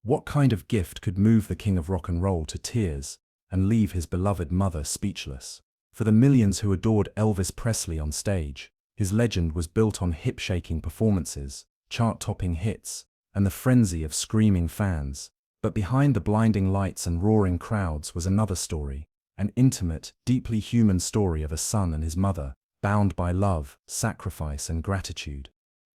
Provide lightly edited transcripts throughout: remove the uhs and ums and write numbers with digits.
What kind of gift could move the king of rock and roll to tears and leave his beloved mother speechless? For the millions who adored Elvis Presley on stage, his legend was built on hip-shaking performances, chart-topping hits, and the frenzy of screaming fans. But behind the blinding lights and roaring crowds was another story, an intimate, deeply human story of a son and his mother, bound by love, sacrifice, and gratitude.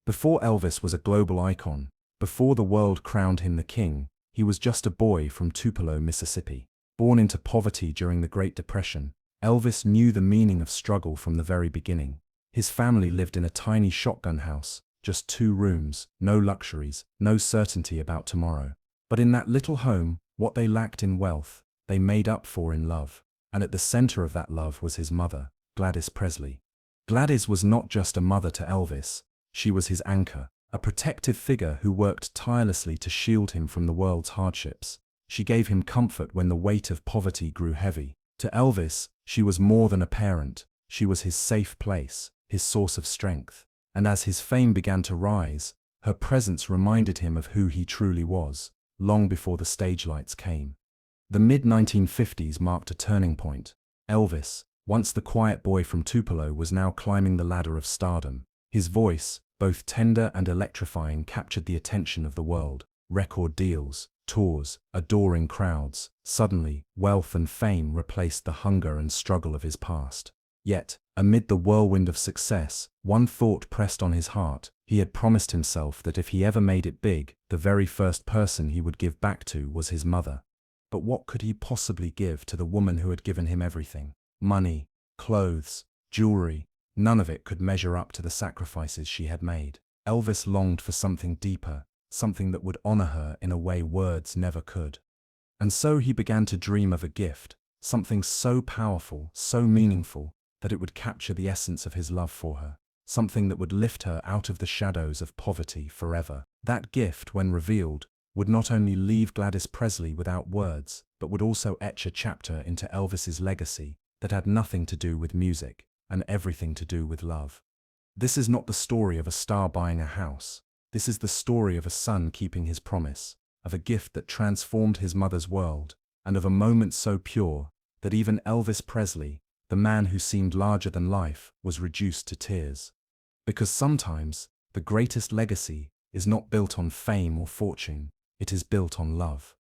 Before Elvis was a global icon, before the world crowned him the king, he was just a boy from Tupelo, Mississippi. Born into poverty during the Great Depression, Elvis knew the meaning of struggle from the very beginning. His family lived in a tiny shotgun house, just 2 rooms, no luxuries, no certainty about tomorrow. But in that little home, what they lacked in wealth, they made up for in love. And at the center of that love was his mother, Gladys Presley. Gladys was not just a mother to Elvis, she was his anchor, a protective figure who worked tirelessly to shield him from the world's hardships. She gave him comfort when the weight of poverty grew heavy. To Elvis, she was more than a parent, she was his safe place, his source of strength. And as his fame began to rise, her presence reminded him of who he truly was, long before the stage lights came. The mid-1950s marked a turning point. Elvis, once the quiet boy from Tupelo, was now climbing the ladder of stardom. His voice, both tender and electrifying, captured the attention of the world. Record deals, tours, adoring crowds. Suddenly, wealth and fame replaced the hunger and struggle of his past. Yet, amid the whirlwind of success, one thought pressed on his heart. He had promised himself that if he ever made it big, the very first person he would give back to was his mother. But what could he possibly give to the woman who had given him everything? Money, clothes, jewelry, none of it could measure up to the sacrifices she had made. Elvis longed for something deeper, something that would honor her in a way words never could. And so he began to dream of a gift, something so powerful, so meaningful, that it would capture the essence of his love for her, something that would lift her out of the shadows of poverty forever. That gift, when revealed, would not only leave Gladys Presley without words, but would also etch a chapter into Elvis's legacy that had nothing to do with music and everything to do with love. This is not the story of a star buying a house. This is the story of a son keeping his promise, of a gift that transformed his mother's world, and of a moment so pure that even Elvis Presley, the man who seemed larger than life, was reduced to tears. Because sometimes, the greatest legacy is not built on fame or fortune, it is built on love.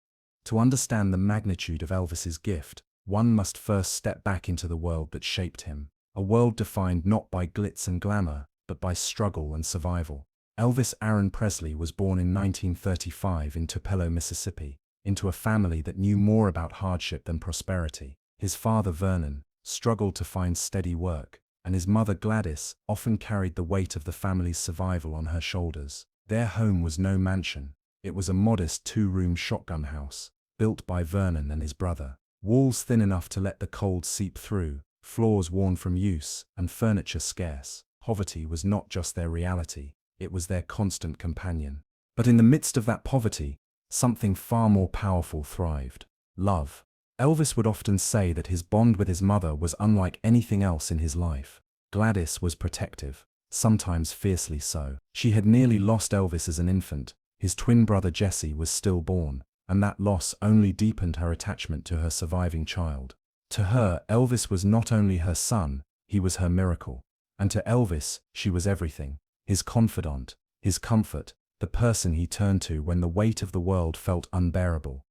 To understand the magnitude of Elvis's gift, one must first step back into the world that shaped him, a world defined not by glitz and glamour, but by struggle and survival. Elvis Aaron Presley was born in 1935 in Tupelo, Mississippi, into a family that knew more about hardship than prosperity. His father, Vernon, struggled to find steady work, and his mother, Gladys, often carried the weight of the family's survival on her shoulders. Their home was no mansion. It was a modest 2-room shotgun house, built by Vernon and his brother. Walls thin enough to let the cold seep through, floors worn from use, and furniture scarce. Poverty was not just their reality, it was their constant companion. But in the midst of that poverty, something far more powerful thrived: love. Elvis would often say that his bond with his mother was unlike anything else in his life. Gladys was protective, sometimes fiercely so. She had nearly lost Elvis as an infant. His twin brother Jesse was stillborn, and that loss only deepened her attachment to her surviving child. To her, Elvis was not only her son, he was her miracle. And to Elvis, she was everything: his confidant, his comfort, the person he turned to when the weight of the world felt unbearable.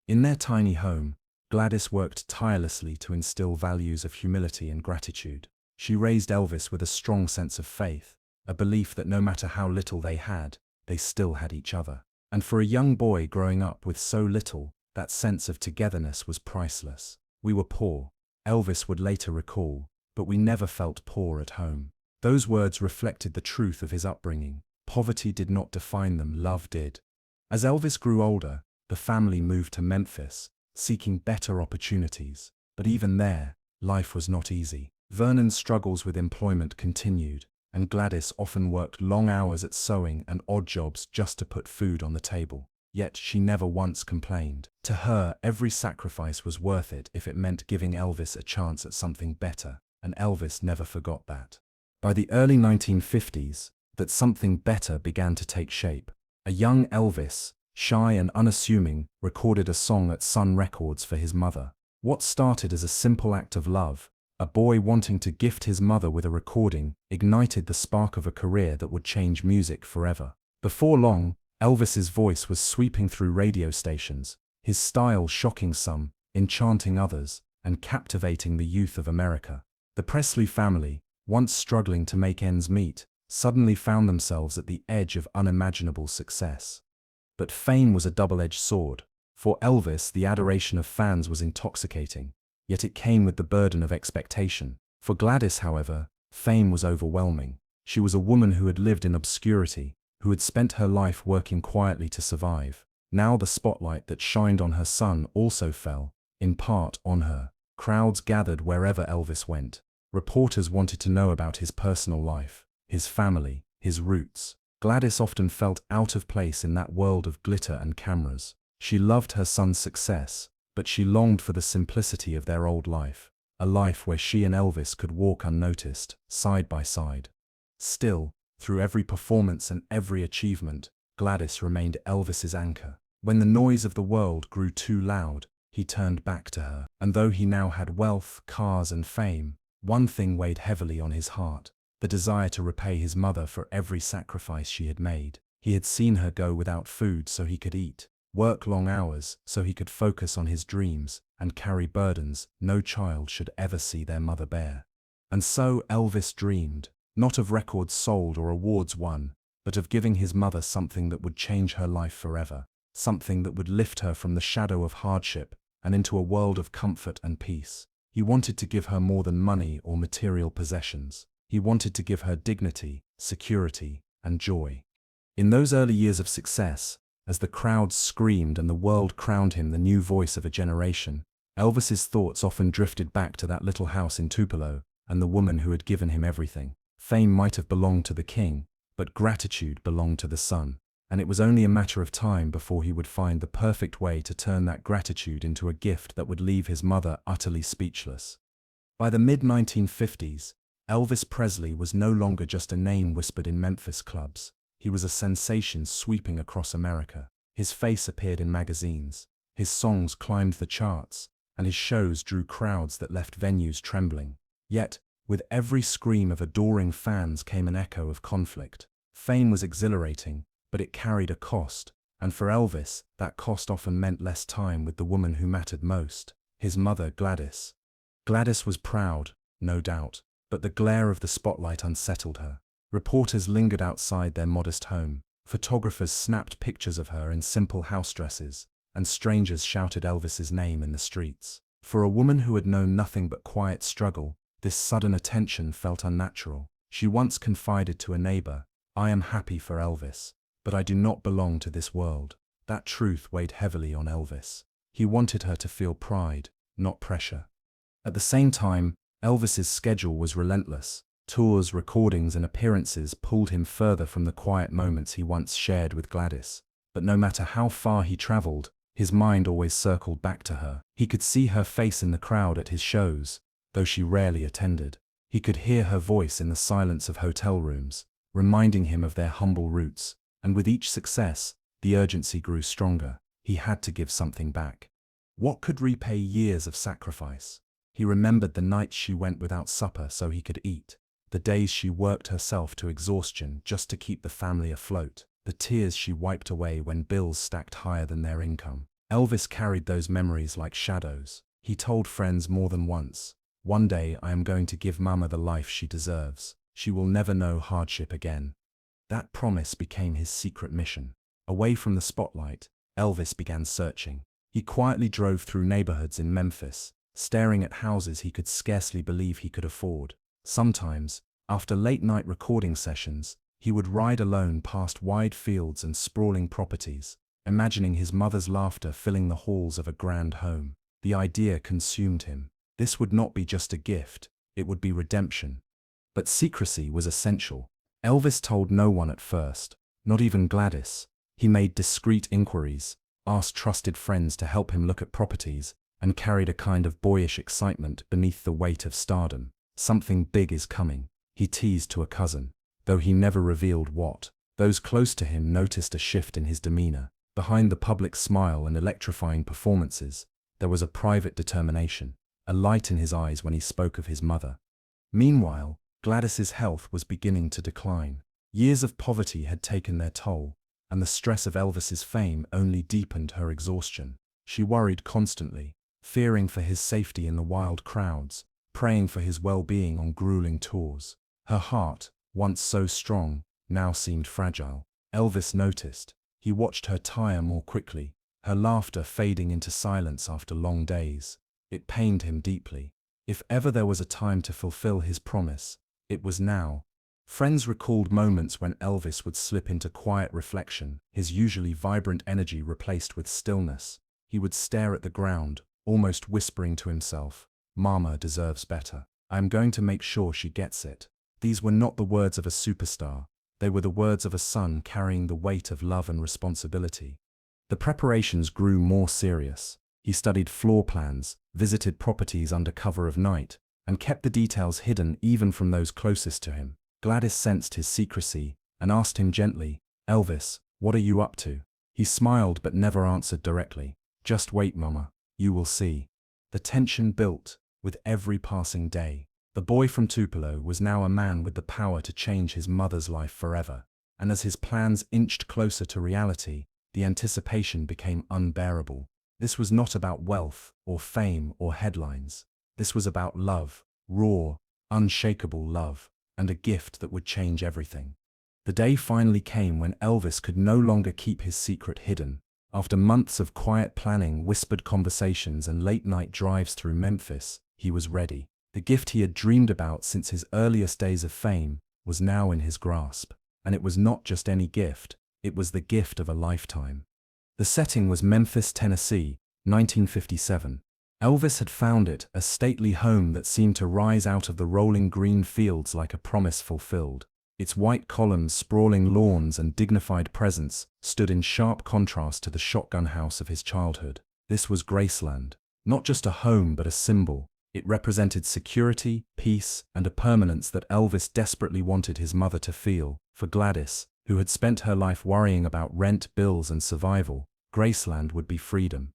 In their tiny home, Gladys worked tirelessly to instill values of humility and gratitude. She raised Elvis with a strong sense of faith, a belief that no matter how little they had, they still had each other. And for a young boy growing up with so little, that sense of togetherness was priceless. "We were poor," Elvis would later recall, "but we never felt poor at home." Those words reflected the truth of his upbringing. Poverty did not define them, love did. As Elvis grew older, the family moved to Memphis, seeking better opportunities. But even there, life was not easy. Vernon's struggles with employment continued, and Gladys often worked long hours at sewing and odd jobs just to put food on the table. Yet she never once complained. To her, every sacrifice was worth it if it meant giving Elvis a chance at something better, and Elvis never forgot that. By the early 1950s, that something better began to take shape. A young Elvis, shy and unassuming, recorded a song at Sun Records for his mother. What started as a simple act of love, a boy wanting to gift his mother with a recording, ignited the spark of a career that would change music forever. Before long, Elvis's voice was sweeping through radio stations, his style shocking some, enchanting others, and captivating the youth of America. The Presley family, once struggling to make ends meet, suddenly found themselves at the edge of unimaginable success. But fame was a double-edged sword. For Elvis, the adoration of fans was intoxicating, yet it came with the burden of expectation. For Gladys, however, fame was overwhelming. She was a woman who had lived in obscurity, who had spent her life working quietly to survive. Now the spotlight that shined on her son also fell, in part, on her. Crowds gathered wherever Elvis went. Reporters wanted to know about his personal life, his family, his roots. Gladys often felt out of place in that world of glitter and cameras. She loved her son's success, but she longed for the simplicity of their old life, a life where she and Elvis could walk unnoticed, side by side. Still, through every performance and every achievement, Gladys remained Elvis's anchor. When the noise of the world grew too loud, he turned back to her. And though he now had wealth, cars and fame, one thing weighed heavily on his heart: the desire to repay his mother for every sacrifice she had made. He had seen her go without food so he could eat, work long hours so he could focus on his dreams, and carry burdens no child should ever see their mother bear. And so Elvis dreamed, not of records sold or awards won, but of giving his mother something that would change her life forever, something that would lift her from the shadow of hardship and into a world of comfort and peace. He wanted to give her more than money or material possessions. He wanted to give her dignity, security, and joy. In those early years of success, as the crowds screamed and the world crowned him the new voice of a generation, Elvis's thoughts often drifted back to that little house in Tupelo and the woman who had given him everything. Fame might have belonged to the king, but gratitude belonged to the son, and it was only a matter of time before he would find the perfect way to turn that gratitude into a gift that would leave his mother utterly speechless. By the mid-1950s, Elvis Presley was no longer just a name whispered in Memphis clubs. He was a sensation sweeping across America. His face appeared in magazines, his songs climbed the charts, and his shows drew crowds that left venues trembling. Yet, with every scream of adoring fans came an echo of conflict. Fame was exhilarating, but it carried a cost, and for Elvis, that cost often meant less time with the woman who mattered most, his mother Gladys. Gladys was proud, no doubt, but the glare of the spotlight unsettled her. Reporters lingered outside their modest home, photographers snapped pictures of her in simple house dresses, and strangers shouted Elvis's name in the streets. For a woman who had known nothing but quiet struggle, this sudden attention felt unnatural. She once confided to a neighbor, "I am happy for Elvis, but I do not belong to this world." That truth weighed heavily on Elvis. He wanted her to feel pride, not pressure. At the same time, Elvis's schedule was relentless. Tours, recordings, and appearances pulled him further from the quiet moments he once shared with Gladys. But no matter how far he traveled, his mind always circled back to her. He could see her face in the crowd at his shows, though she rarely attended. He could hear her voice in the silence of hotel rooms, reminding him of their humble roots. And with each success, the urgency grew stronger. He had to give something back. What could repay years of sacrifice? He remembered the nights she went without supper so he could eat, the days she worked herself to exhaustion just to keep the family afloat, the tears she wiped away when bills stacked higher than their income. Elvis carried those memories like shadows. He told friends more than once, "One day I am going to give Mama the life she deserves. She will never know hardship again." That promise became his secret mission. Away from the spotlight, Elvis began searching. He quietly drove through neighborhoods in Memphis, staring at houses he could scarcely believe he could afford. Sometimes, after late-night recording sessions, he would ride alone past wide fields and sprawling properties, imagining his mother's laughter filling the halls of a grand home. The idea consumed him. This would not be just a gift, it would be redemption. But secrecy was essential. Elvis told no one at first, not even Gladys. He made discreet inquiries, asked trusted friends to help him look at properties, and carried a kind of boyish excitement beneath the weight of stardom. "Something big is coming," he teased to a cousin, though he never revealed what. Those close to him noticed a shift in his demeanor. Behind the public smile and electrifying performances, there was a private determination, a light in his eyes when he spoke of his mother. Meanwhile, Gladys's health was beginning to decline. Years of poverty had taken their toll, and the stress of Elvis's fame only deepened her exhaustion. She worried constantly, fearing for his safety in the wild crowds, praying for his well-being on grueling tours. Her heart, once so strong, now seemed fragile. Elvis noticed. He watched her tire more quickly, her laughter fading into silence after long days. It pained him deeply. If ever there was a time to fulfill his promise, it was now. Friends recalled moments when Elvis would slip into quiet reflection, his usually vibrant energy replaced with stillness. He would stare at the ground, almost whispering to himself, "Mama deserves better. I am going to make sure she gets it." These were not the words of a superstar. They were the words of a son carrying the weight of love and responsibility. The preparations grew more serious. He studied floor plans, visited properties under cover of night, and kept the details hidden even from those closest to him. Gladys sensed his secrecy and asked him gently, "Elvis, what are you up to?" He smiled but never answered directly. "Just wait, Mama. You will see." The tension built with every passing day. The boy from Tupelo was now a man with the power to change his mother's life forever, and as his plans inched closer to reality, the anticipation became unbearable. This was not about wealth or fame or headlines. This was about love, raw, unshakable love, and a gift that would change everything. The day finally came when Elvis could no longer keep his secret hidden. After months of quiet planning, whispered conversations, and late-night drives through Memphis, he was ready. The gift he had dreamed about since his earliest days of fame was now in his grasp. And it was not just any gift, it was the gift of a lifetime. The setting was Memphis, Tennessee, 1957. Elvis had found it, a stately home that seemed to rise out of the rolling green fields like a promise fulfilled. Its white columns, sprawling lawns, and dignified presence stood in sharp contrast to the shotgun house of his childhood. This was Graceland, not just a home but a symbol. It represented security, peace, and a permanence that Elvis desperately wanted his mother to feel. For Gladys, who had spent her life worrying about rent, bills, and survival, Graceland would be freedom.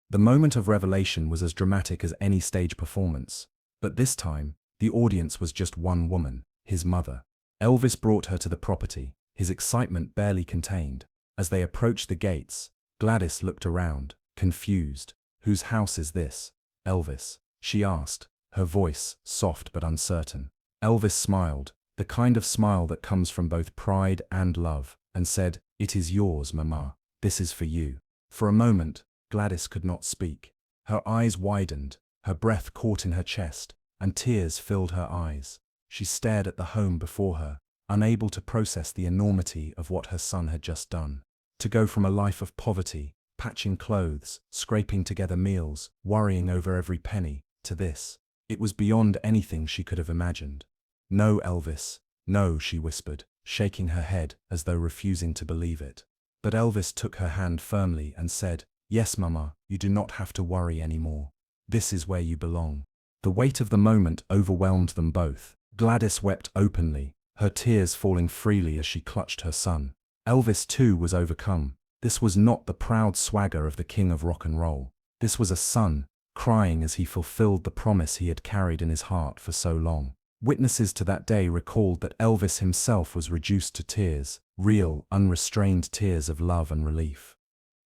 The moment of revelation was as dramatic as any stage performance. But this time, the audience was just one woman, his mother. Elvis brought her to the property, his excitement barely contained. As they approached the gates, Gladys looked around, confused. "Whose house is this, Elvis?" she asked, her voice soft but uncertain. Elvis smiled, the kind of smile that comes from both pride and love, and said, "It is yours, Mama. This is for you." For a moment, Gladys could not speak. Her eyes widened, her breath caught in her chest, and tears filled her eyes. She stared at the home before her, unable to process the enormity of what her son had just done. To go from a life of poverty, patching clothes, scraping together meals, worrying over every penny, to this, it was beyond anything she could have imagined. "No, Elvis, no," she whispered, shaking her head as though refusing to believe it. But Elvis took her hand firmly and said, "Yes, Mama, you do not have to worry anymore. This is where you belong." The weight of the moment overwhelmed them both. Gladys wept openly, her tears falling freely as she clutched her son. Elvis too was overcome. This was not the proud swagger of the king of rock and roll. This was a son, crying as he fulfilled the promise he had carried in his heart for so long. Witnesses to that day recalled that Elvis himself was reduced to tears, real, unrestrained tears of love and relief.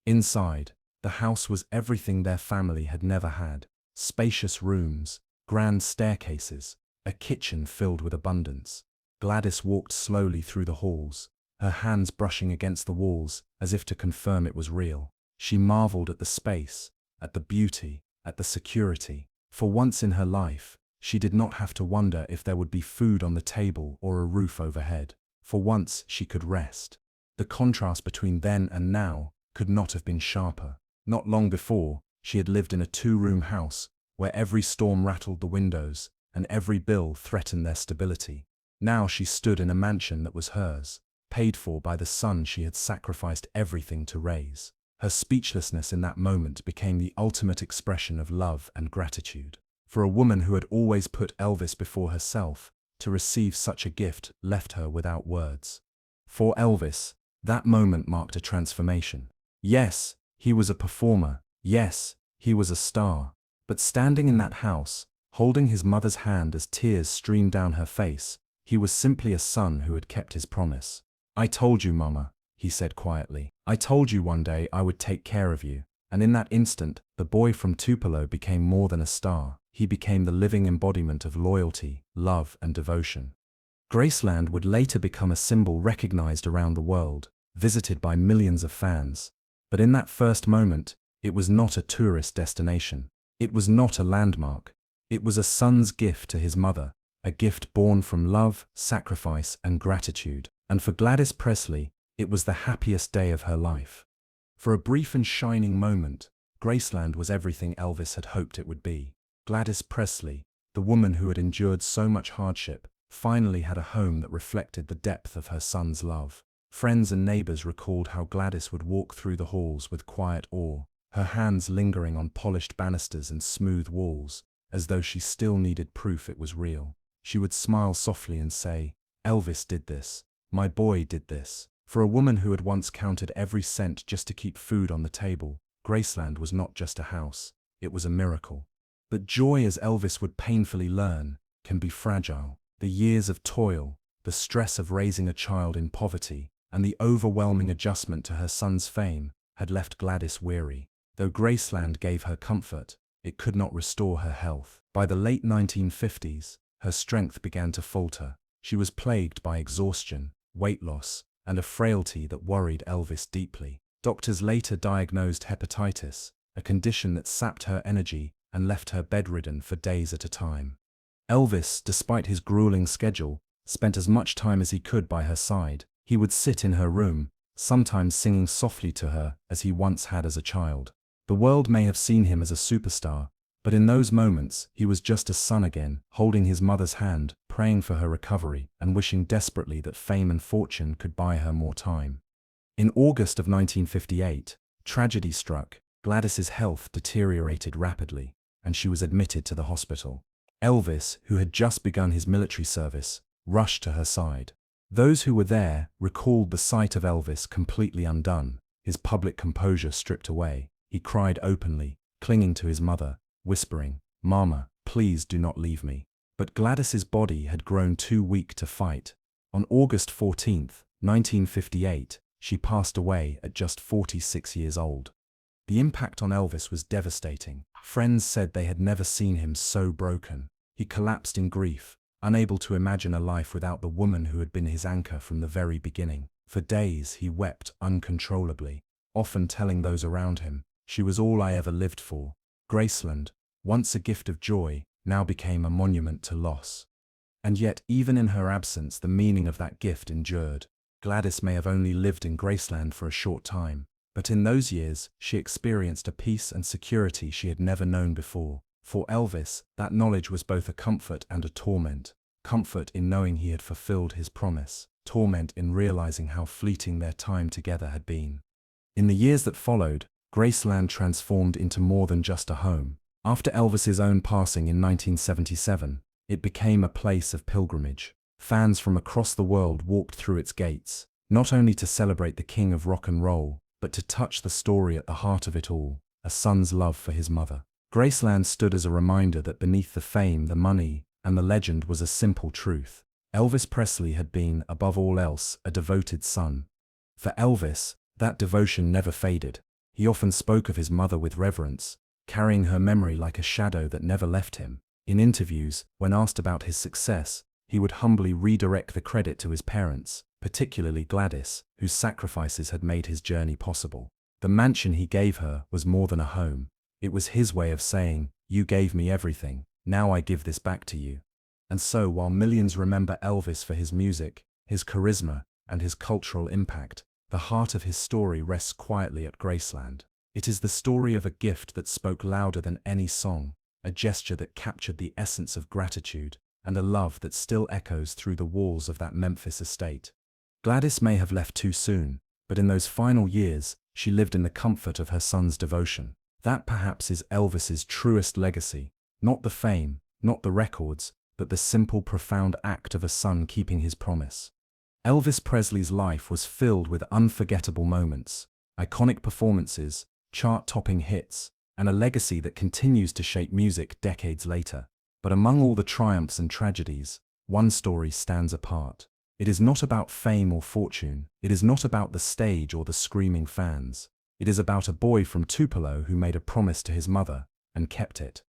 Inside, the house was everything their family had never had. Spacious rooms, grand staircases, a kitchen filled with abundance. Gladys walked slowly through the halls, her hands brushing against the walls as if to confirm it was real. She marveled at the space, at the beauty, at the security. For once in her life, she did not have to wonder if there would be food on the table or a roof overhead. For once, she could rest. The contrast between then and now could not have been sharper. Not long before, she had lived in a two-room house where every storm rattled the windows and every bill threatened their stability. Now she stood in a mansion that was hers, paid for by the son she had sacrificed everything to raise. Her speechlessness in that moment became the ultimate expression of love and gratitude. For a woman who had always put Elvis before herself, to receive such a gift left her without words. For Elvis, that moment marked a transformation. Yes, he was a performer. Yes, he was a star. But standing in that house, holding his mother's hand as tears streamed down her face, he was simply a son who had kept his promise. "I told you, Mama," he said quietly. "I told you one day I would take care of you." And in that instant, the boy from Tupelo became more than a star. He became the living embodiment of loyalty, love, and devotion. Graceland would later become a symbol recognized around the world, visited by millions of fans. But in that first moment, it was not a tourist destination. It was not a landmark. It was a son's gift to his mother, a gift born from love, sacrifice, and gratitude. And for Gladys Presley, it was the happiest day of her life. For a brief and shining moment, Graceland was everything Elvis had hoped it would be. Gladys Presley, the woman who had endured so much hardship, finally had a home that reflected the depth of her son's love. Friends and neighbors recalled how Gladys would walk through the halls with quiet awe, her hands lingering on polished banisters and smooth walls, as though she still needed proof it was real. She would smile softly and say, "Elvis did this. My boy did this." For a woman who had once counted every cent just to keep food on the table, Graceland was not just a house, it was a miracle. But joy, as Elvis would painfully learn, can be fragile. The years of toil, the stress of raising a child in poverty, and the overwhelming adjustment to her son's fame had left Gladys weary. Though Graceland gave her comfort, it could not restore her health. By the late 1950s, her strength began to falter. She was plagued by exhaustion, weight loss, and a frailty that worried Elvis deeply. Doctors later diagnosed hepatitis, a condition that sapped her energy and left her bedridden for days at a time. Elvis, despite his grueling schedule, spent as much time as he could by her side. He would sit in her room, sometimes singing softly to her as he once had as a child. The world may have seen him as a superstar, but in those moments he was just a son again, holding his mother's hand, praying for her recovery, and wishing desperately that fame and fortune could buy her more time. In August of 1958, tragedy struck. Gladys's health deteriorated rapidly, and she was admitted to the hospital. Elvis, who had just begun his military service, rushed to her side. Those who were there recalled the sight of Elvis completely undone, his public composure stripped away. He cried openly, clinging to his mother, whispering, "Mama, please do not leave me." But Gladys's body had grown too weak to fight. On August 14, 1958, she passed away at just 46 years old. The impact on Elvis was devastating. Friends said they had never seen him so broken. He collapsed in grief, unable to imagine a life without the woman who had been his anchor from the very beginning. For days he wept uncontrollably, often telling those around him, "She was all I ever lived for." Graceland, once a gift of joy, now became a monument to loss. And yet, even in her absence, the meaning of that gift endured. Gladys may have only lived in Graceland for a short time, but in those years, she experienced a peace and security she had never known before. For Elvis, that knowledge was both a comfort and a torment. Comfort in knowing he had fulfilled his promise, torment in realizing how fleeting their time together had been. In the years that followed, Graceland transformed into more than just a home. After Elvis's own passing in 1977, it became a place of pilgrimage. Fans from across the world walked through its gates, not only to celebrate the king of rock and roll, but to touch the story at the heart of it all, a son's love for his mother. Graceland stood as a reminder that beneath the fame, the money, and the legend was a simple truth. Elvis Presley had been, above all else, a devoted son. For Elvis, that devotion never faded. He often spoke of his mother with reverence, carrying her memory like a shadow that never left him. In interviews, when asked about his success, he would humbly redirect the credit to his parents, particularly Gladys, whose sacrifices had made his journey possible. The mansion he gave her was more than a home. It was his way of saying, "You gave me everything, now I give this back to you." And so, while millions remember Elvis for his music, his charisma, and his cultural impact, the heart of his story rests quietly at Graceland. It is the story of a gift that spoke louder than any song, a gesture that captured the essence of gratitude, and a love that still echoes through the walls of that Memphis estate. Gladys may have left too soon, but in those final years, she lived in the comfort of her son's devotion. That perhaps is Elvis's truest legacy, not the fame, not the records, but the simple, profound act of a son keeping his promise. Elvis Presley's life was filled with unforgettable moments, iconic performances, chart-topping hits, and a legacy that continues to shape music decades later. But among all the triumphs and tragedies, one story stands apart. It is not about fame or fortune. It is not about the stage or the screaming fans. It is about a boy from Tupelo who made a promise to his mother and kept it.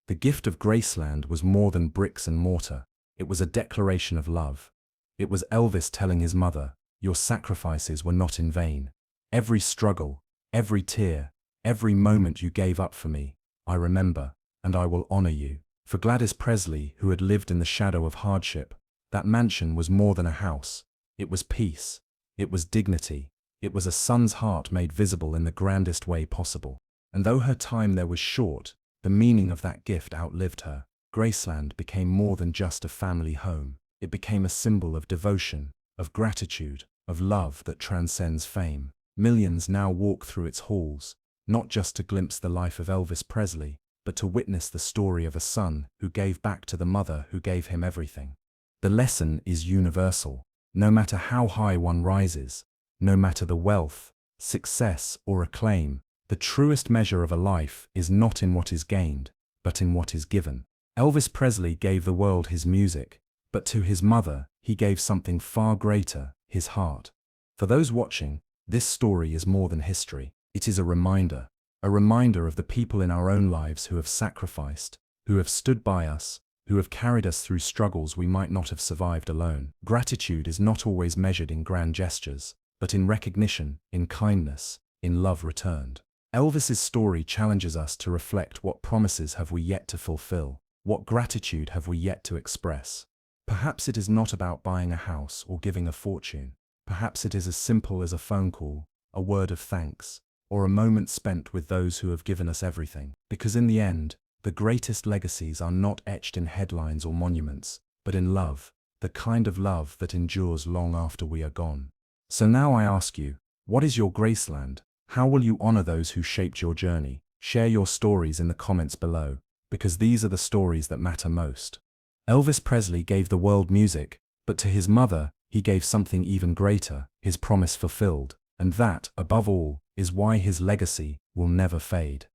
The gift of Graceland was more than bricks and mortar. It was a declaration of love. It was Elvis telling his mother, "Your sacrifices were not in vain. Every struggle, every tear, every moment you gave up for me, I remember, and I will honor you." For Gladys Presley, who had lived in the shadow of hardship, that mansion was more than a house. It was peace. It was dignity. It was a son's heart made visible in the grandest way possible. And though her time there was short, the meaning of that gift outlived her. Graceland became more than just a family home. It became a symbol of devotion, of gratitude, of love that transcends fame. Millions now walk through its halls, not just to glimpse the life of Elvis Presley, but to witness the story of a son who gave back to the mother who gave him everything. The lesson is universal. No matter how high one rises, no matter the wealth, success, or acclaim, the truest measure of a life is not in what is gained, but in what is given. Elvis Presley gave the world his music, but to his mother, he gave something far greater, his heart. For those watching, this story is more than history. It is a reminder of the people in our own lives who have sacrificed, who have stood by us, who have carried us through struggles we might not have survived alone. Gratitude is not always measured in grand gestures, but in recognition, in kindness, in love returned. Elvis's story challenges us to reflect: what promises have we yet to fulfill? What gratitude have we yet to express? Perhaps it is not about buying a house or giving a fortune. Perhaps it is as simple as a phone call, a word of thanks, or a moment spent with those who have given us everything. Because in the end, the greatest legacies are not etched in headlines or monuments, but in love, the kind of love that endures long after we are gone. So now I ask you, what is your Graceland? How will you honor those who shaped your journey? Share your stories in the comments below, because these are the stories that matter most. Elvis Presley gave the world music, but to his mother, he gave something even greater, his promise fulfilled. And that, above all, is why his legacy will never fade.